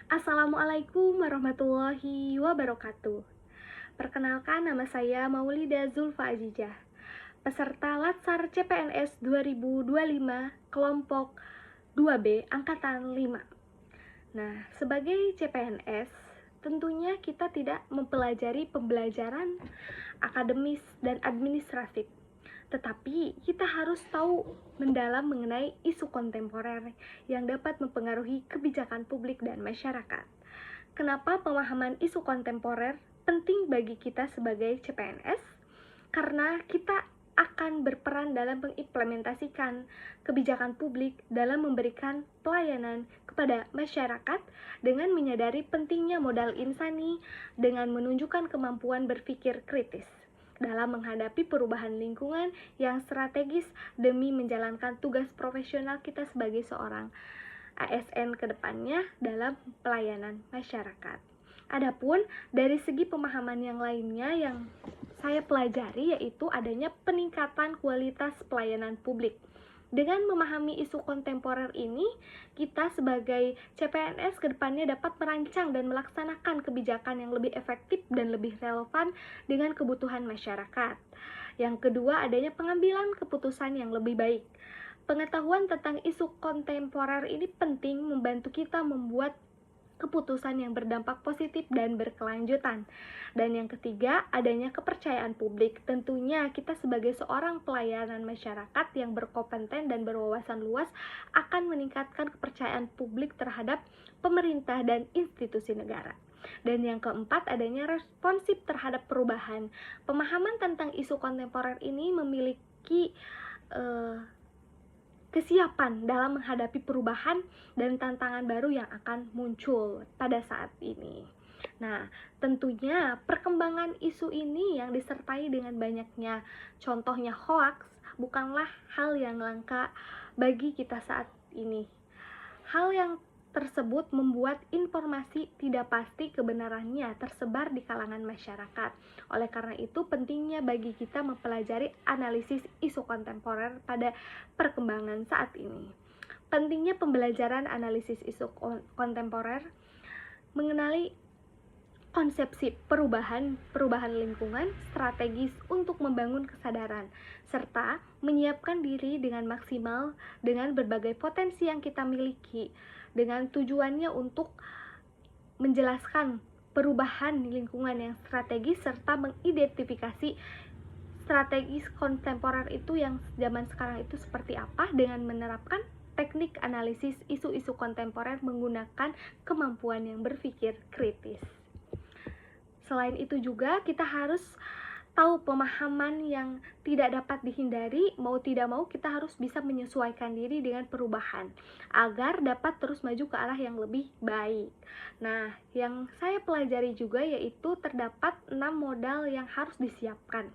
Assalamualaikum warahmatullahi wabarakatuh. Perkenalkan, nama saya Maulida Zulfa Azijah, peserta Latsar CPNS 2025 kelompok 2B Angkatan 5. Nah, sebagai CPNS, tentunya kita tidak mempelajari pembelajaran akademis dan administratif, tetapi kita harus tahu mendalam mengenai isu kontemporer yang dapat mempengaruhi kebijakan publik dan masyarakat. Kenapa pemahaman isu kontemporer penting bagi kita sebagai CPNS? Karena kita akan berperan dalam mengimplementasikan kebijakan publik dalam memberikan pelayanan kepada masyarakat dengan menyadari pentingnya modal insani dengan menunjukkan kemampuan berpikir kritis dalam menghadapi perubahan lingkungan yang strategis demi menjalankan tugas profesional kita sebagai seorang ASN ke depannya dalam pelayanan masyarakat. Adapun dari segi pemahaman yang lainnya yang saya pelajari yaitu adanya peningkatan kualitas pelayanan publik. Dengan memahami isu kontemporer ini, kita sebagai CPNS ke depannya dapat merancang dan melaksanakan kebijakan yang lebih efektif dan lebih relevan dengan kebutuhan masyarakat. Yang kedua, adanya pengambilan keputusan yang lebih baik. Pengetahuan tentang isu kontemporer ini penting membantu kita membuat keputusan yang berdampak positif dan berkelanjutan. Dan yang ketiga, adanya kepercayaan publik. Tentunya kita sebagai seorang pelayanan masyarakat yang berkompeten dan berwawasan luas akan meningkatkan kepercayaan publik terhadap pemerintah dan institusi negara. Dan yang keempat, adanya responsif terhadap perubahan. Pemahaman tentang isu kontemporer ini memiliki kesiapan dalam menghadapi perubahan dan tantangan baru yang akan muncul pada saat ini. Nah, tentunya perkembangan isu ini yang disertai dengan banyaknya contohnya hoax bukanlah hal yang langka bagi kita saat ini. Hal yang tersebut membuat informasi tidak pasti kebenarannya tersebar di kalangan masyarakat. Oleh karena itu, pentingnya bagi kita mempelajari analisis isu kontemporer pada perkembangan saat ini. Pentingnya pembelajaran analisis isu kontemporer, mengenali konsepsi perubahan lingkungan strategis untuk membangun kesadaran, serta menyiapkan diri dengan maksimal dengan berbagai potensi yang kita miliki, dengan tujuannya untuk menjelaskan perubahan lingkungan yang strategis serta mengidentifikasi strategis kontemporer itu yang zaman sekarang itu seperti apa dengan menerapkan teknik analisis isu-isu kontemporer menggunakan kemampuan yang berpikir kritis. Selain itu juga kita harus tahu pemahaman yang tidak dapat dihindari, mau tidak mau kita harus bisa menyesuaikan diri dengan perubahan agar dapat terus maju ke arah yang lebih baik. Nah, yang saya pelajari juga yaitu terdapat 6 modal yang harus disiapkan.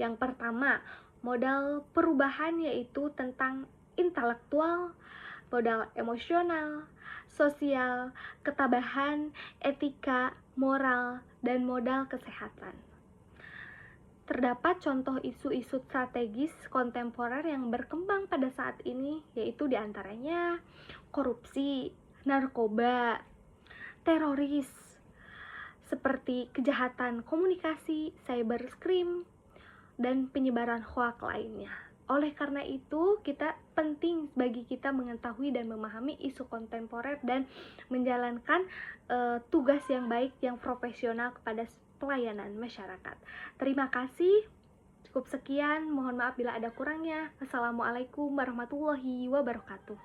Yang pertama, modal perubahan yaitu tentang intelektual, modal emosional, sosial, ketabahan, etika, moral, dan modal kesehatan. Terdapat contoh isu-isu strategis kontemporer yang berkembang pada saat ini, yaitu diantaranya korupsi, narkoba, teroris, seperti kejahatan komunikasi, cybercrime, dan penyebaran hoax lainnya. Oleh karena itu, penting bagi kita mengetahui dan memahami isu kontemporer dan menjalankan tugas yang baik, yang profesional kepada pelayanan masyarakat. Terima kasih. Cukup sekian, mohon maaf bila ada kurangnya. Wassalamualaikum warahmatullahi wabarakatuh.